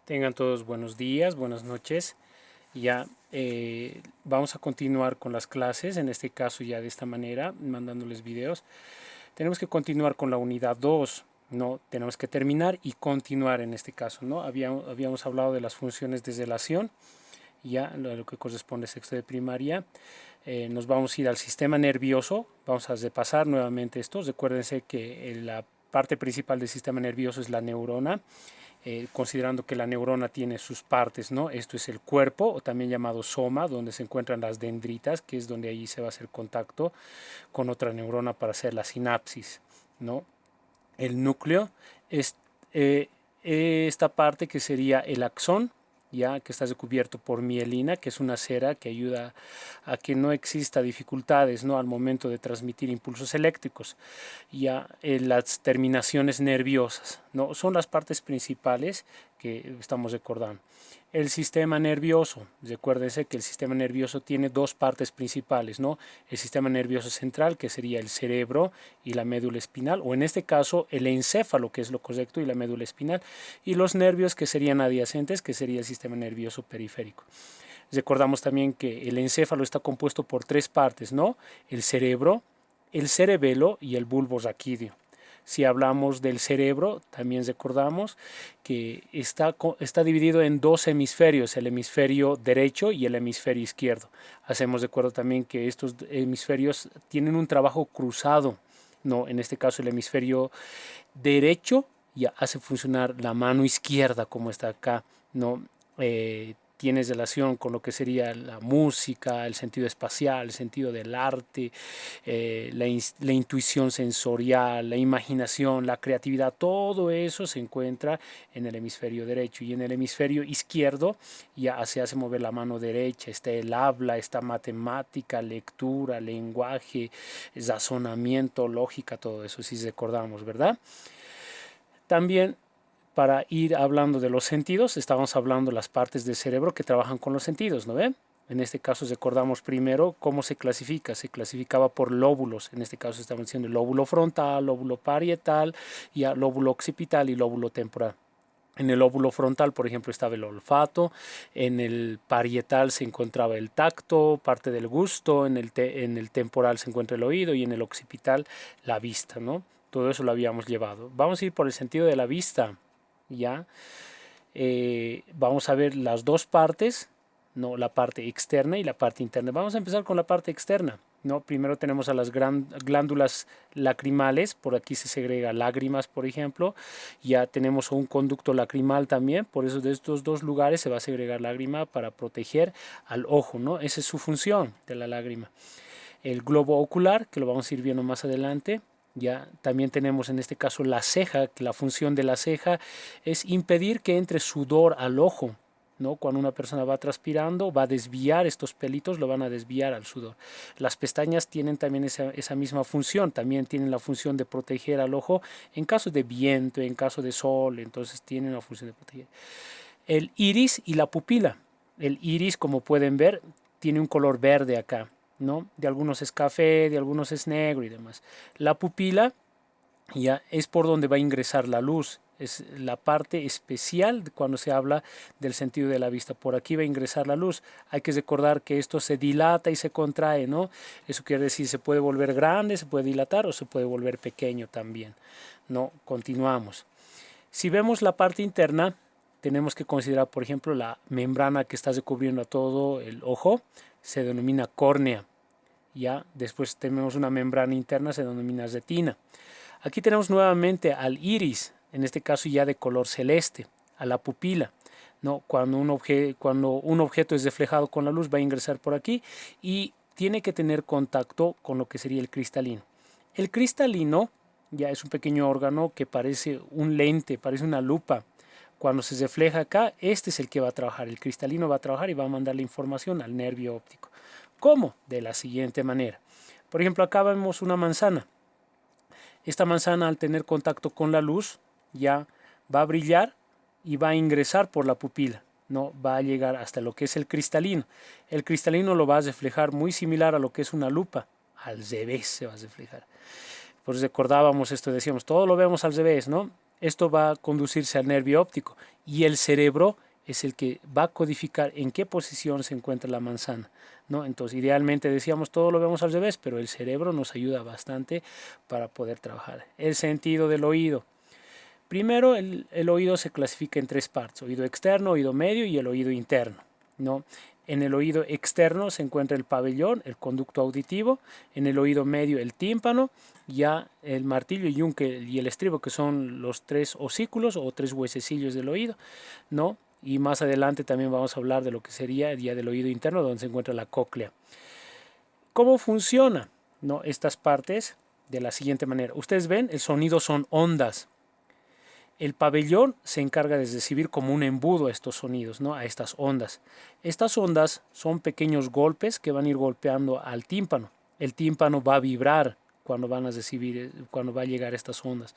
Tengan todos buenos días, buenas noches. Ya vamos a continuar con las clases, en este caso ya de esta manera, mandándoles videos. Tenemos que continuar con la unidad 2, ¿no? Tenemos que terminar y continuar en este caso, ¿no? Habíamos hablado de las funciones de relación, ya lo que corresponde a sexto de primaria. Nos vamos a ir al sistema nervioso, vamos a repasar nuevamente esto. Recuérdense que la parte principal del sistema nervioso es la neurona. Considerando que la neurona tiene sus partes, ¿no? Esto es el cuerpo, o también llamado soma, donde se encuentran las dendritas, que es donde ahí se va a hacer contacto con otra neurona para hacer la sinapsis, ¿no? El núcleo es esta parte que sería el axón, ya que está recubierto por mielina, que es una cera que ayuda a que no exista dificultades, ¿no? Al momento de transmitir impulsos eléctricos. Ya las terminaciones nerviosas, ¿no? Son las partes principales que estamos recordando. El sistema nervioso, recuérdense que el sistema nervioso tiene dos partes principales, ¿no? El sistema nervioso central, que sería el cerebro y la médula espinal, o en este caso el encéfalo, que es lo correcto, y la médula espinal, y los nervios que serían adyacentes, que sería el sistema nervioso periférico. Recordamos también que el encéfalo está compuesto por tres partes, ¿no? El cerebro, el cerebelo y el bulbo raquídeo. Si hablamos del cerebro, también recordamos que está dividido en dos hemisferios, el hemisferio derecho y el hemisferio izquierdo. Hacemos de acuerdo también que estos hemisferios tienen un trabajo cruzado, ¿no? En este caso el hemisferio derecho ya hace funcionar la mano izquierda, como está acá, ¿no? Tienes relación con lo que sería la música, el sentido espacial, el sentido del arte, la intuición sensorial, la imaginación, la creatividad, todo eso se encuentra en el hemisferio derecho. Y en el hemisferio izquierdo ya se hace mover la mano derecha, está el habla, está matemática, lectura, lenguaje, razonamiento, lógica, todo eso, si recordamos, ¿verdad? También para ir hablando de los sentidos, estábamos hablando de las partes del cerebro que trabajan con los sentidos, ¿no ven? En este caso recordamos primero cómo se clasifica. Se clasificaba por lóbulos. En este caso estamos diciendo el lóbulo frontal, lóbulo parietal, ya lóbulo occipital y lóbulo temporal. En el lóbulo frontal, por ejemplo, estaba el olfato, en el parietal se encontraba el tacto, parte del gusto, en el temporal se encuentra el oído y en el occipital la vista, ¿no? Todo eso lo habíamos llevado. Vamos a ir por el sentido de la vista, ¿ya? Vamos a ver las dos partes, ¿no? La parte externa y la parte interna. Vamos a empezar con la parte externa, ¿no? Primero tenemos a las glándulas lacrimales, por aquí se segrega lágrimas, por ejemplo. Ya tenemos un conducto lacrimal también, por eso de estos dos lugares se va a segregar lágrima para proteger al ojo, ¿no? Esa es su función de la lágrima. El globo ocular, que lo vamos a ir viendo más adelante. Ya también tenemos en este caso la ceja, que la función de la ceja es impedir que entre sudor al ojo, ¿no? Cuando una persona va transpirando, va a desviar estos pelitos, lo van a desviar al sudor. Las pestañas tienen también esa misma función, también tienen la función de proteger al ojo en caso de viento, en caso de sol, entonces tienen la función de proteger. El iris y la pupila. El iris, como pueden ver, tiene un color verde acá, ¿no? De algunos es café, de algunos es negro y demás. La pupila ya es por donde va a ingresar la luz. Es la parte especial cuando se habla del sentido de la vista. Por aquí va a ingresar la luz. Hay que recordar que esto se dilata y se contrae, ¿no? Eso quiere decir se puede volver grande, se puede dilatar o se puede volver pequeño también, ¿no? Continuamos. Si vemos la parte interna, tenemos que considerar, por ejemplo, la membrana que está recubriendo a todo el ojo, se denomina córnea. Ya después tenemos una membrana interna, se denomina retina. Aquí tenemos nuevamente al iris, en este caso ya de color celeste, a la pupila, ¿no? Cuando un objeto es reflejado con la luz va a ingresar por aquí y tiene que tener contacto con lo que sería el cristalino. El cristalino ya es un pequeño órgano que parece un lente, parece una lupa. Cuando se refleja acá, este es el que va a trabajar. El cristalino va a trabajar y va a mandar la información al nervio óptico. ¿Cómo? De la siguiente manera. Por ejemplo, acá vemos una manzana. Esta manzana, al tener contacto con la luz, ya va a brillar y va a ingresar por la pupila, no va a llegar hasta lo que es el cristalino. El cristalino lo va a reflejar muy similar a lo que es una lupa, al revés se va a reflejar. Pues recordábamos esto, decíamos, todo lo vemos al revés, ¿no? esto va a conducirse al nervio óptico y el cerebro es el que va a codificar en qué posición se encuentra la manzana, ¿no? Entonces, idealmente decíamos todo lo vemos al revés, pero el cerebro nos ayuda bastante para poder trabajar. El sentido del oído. Primero, el oído se clasifica en tres partes: oído externo, oído medio y el oído interno, ¿no? En el oído externo se encuentra el pabellón, el conducto auditivo; en el oído medio el tímpano; ya el martillo, yunque y el estribo, que son los tres osículos o tres huesecillos del oído, ¿no? Y más adelante también vamos a hablar de lo que sería ya del oído interno, donde se encuentra la cóclea. ¿Cómo funciona, no, estas partes? De la siguiente manera. Ustedes ven, el sonido son ondas. El pabellón se encarga de recibir como un embudo a estos sonidos, ¿no? A estas ondas. Estas ondas son pequeños golpes que van a ir golpeando al tímpano. El tímpano va a vibrar cuando van a recibir, cuando va a llegar estas ondas.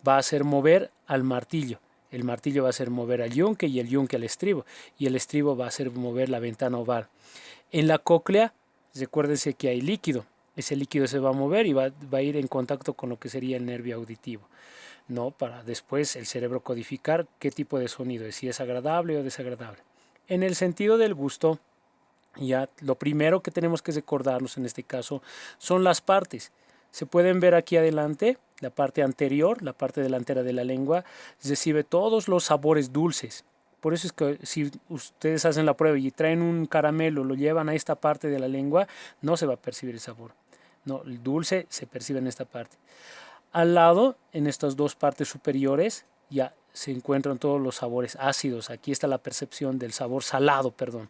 Va a hacer mover al martillo. El martillo va a hacer mover al yunque y el yunque al estribo. Y el estribo va a hacer mover la ventana oval. En la cóclea, recuérdense que hay líquido. Ese líquido se va a mover y va a ir en contacto con lo que sería el nervio auditivo, ¿no? Para después el cerebro codificar qué tipo de sonido es, si es agradable o desagradable. En el sentido del gusto, ya lo primero que tenemos que recordarnos en este caso son las partes. Se pueden ver aquí adelante, la parte anterior, la parte delantera de la lengua, recibe todos los sabores dulces. Por eso es que si ustedes hacen la prueba y traen un caramelo, lo llevan a esta parte de la lengua, no se va a percibir el sabor. No, el dulce se percibe en esta parte. Al lado, en estas dos partes superiores, ya se encuentran todos los sabores ácidos. Aquí está la percepción del sabor salado, perdón.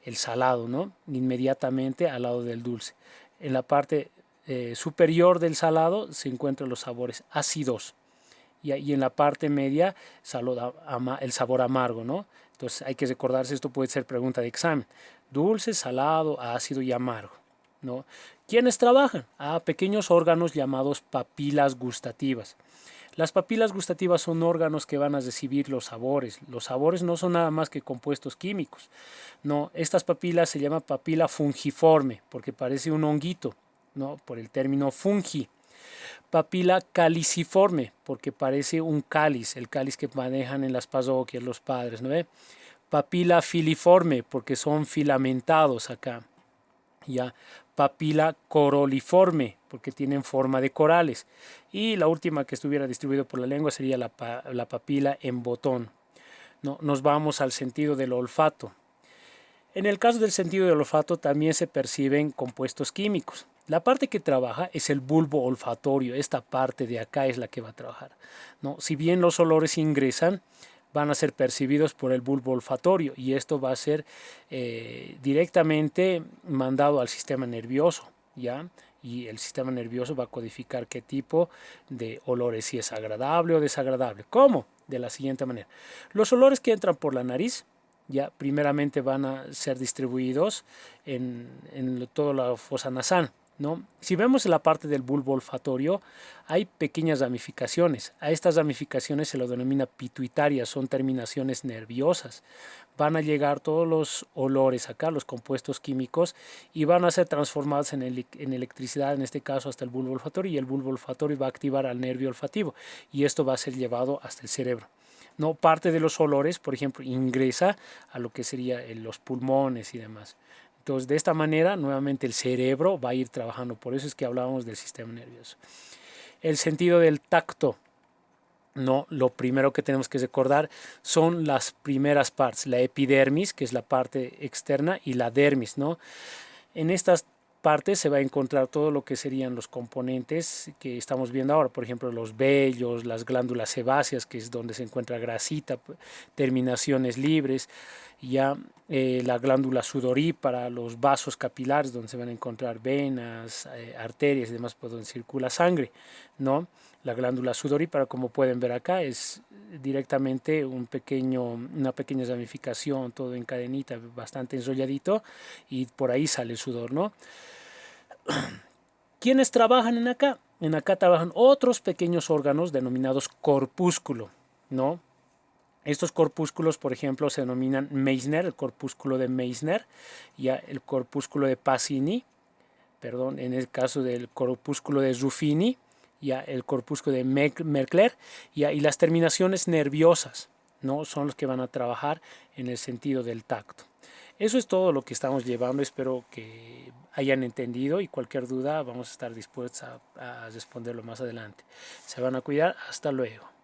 El salado, ¿no? Inmediatamente al lado del dulce. En la parte superior del salado se encuentran los sabores ácidos. Y en la parte media, el sabor amargo, ¿no? Entonces hay que recordarse, esto puede ser pregunta de examen. Dulce, salado, ácido y amargo, ¿no? ¿Quiénes trabajan? Pequeños órganos llamados papilas gustativas. Las papilas gustativas son órganos que van a recibir los sabores. Los sabores no son nada más que compuestos químicos. No, estas papilas se llaman papila fungiforme porque parece un honguito, ¿no? Por el término fungi. Papila caliciforme porque parece un cáliz, el cáliz que manejan en las parroquias los padres, ¿no ve? Papila filiforme porque son filamentados acá. Ya, papila coroliforme porque tienen forma de corales, y la última que estuviera distribuida por la lengua sería la papila en botón. No, nos vamos al sentido del olfato. En el caso del sentido del olfato también se perciben compuestos químicos. La parte que trabaja es el bulbo olfatorio. Esta parte de acá es la que va a trabajar, ¿no? Si bien los olores ingresan, van a ser percibidos por el bulbo olfatorio, y esto va a ser directamente mandado al sistema nervioso, ¿ya? Y el sistema nervioso va a codificar qué tipo de olores, si es agradable o desagradable. ¿Cómo? De la siguiente manera. Los olores que entran por la nariz, ya primeramente van a ser distribuidos en toda la fosa nasal, ¿no? Si vemos en la parte del bulbo olfatorio, hay pequeñas ramificaciones. A estas ramificaciones se lo denomina pituitarias, son terminaciones nerviosas. Van a llegar todos los olores acá, los compuestos químicos, y van a ser transformados en electricidad, en este caso hasta el bulbo olfatorio, y el bulbo olfatorio va a activar al nervio olfativo, y esto va a ser llevado hasta el cerebro. No, parte de los olores, por ejemplo, ingresa a lo que sería los pulmones y demás. Entonces, de esta manera, nuevamente el cerebro va a ir trabajando. Por eso es que hablábamos del sistema nervioso. El sentido del tacto. No, lo primero que tenemos que recordar son las primeras partes, la epidermis, que es la parte externa, y la dermis, ¿no? En estas partes se va a encontrar todo lo que serían los componentes que estamos viendo ahora, por ejemplo los vellos, las glándulas sebáceas, que es donde se encuentra grasita, terminaciones libres, ya la glándula sudorípara, los vasos capilares donde se van a encontrar venas, arterias y demás por donde circula sangre, ¿no? La glándula sudorípara, como pueden ver acá, es directamente una pequeña ramificación, todo en cadenita, bastante enrolladito, y por ahí sale el sudor, ¿no? ¿Quiénes trabajan en acá? En acá trabajan otros pequeños órganos denominados corpúsculo, ¿no? Estos corpúsculos, por ejemplo, se denominan Meissner, el corpúsculo de Meissner, y el corpúsculo de Pacini, perdón, en el caso del corpúsculo de Ruffini, ya el corpúsculo de Merkler, ya, y las terminaciones nerviosas, ¿no? Son los que van a trabajar en el sentido del tacto. Eso es todo lo que estamos llevando, espero que hayan entendido y cualquier duda vamos a estar dispuestos a responderlo más adelante. Se van a cuidar, hasta luego.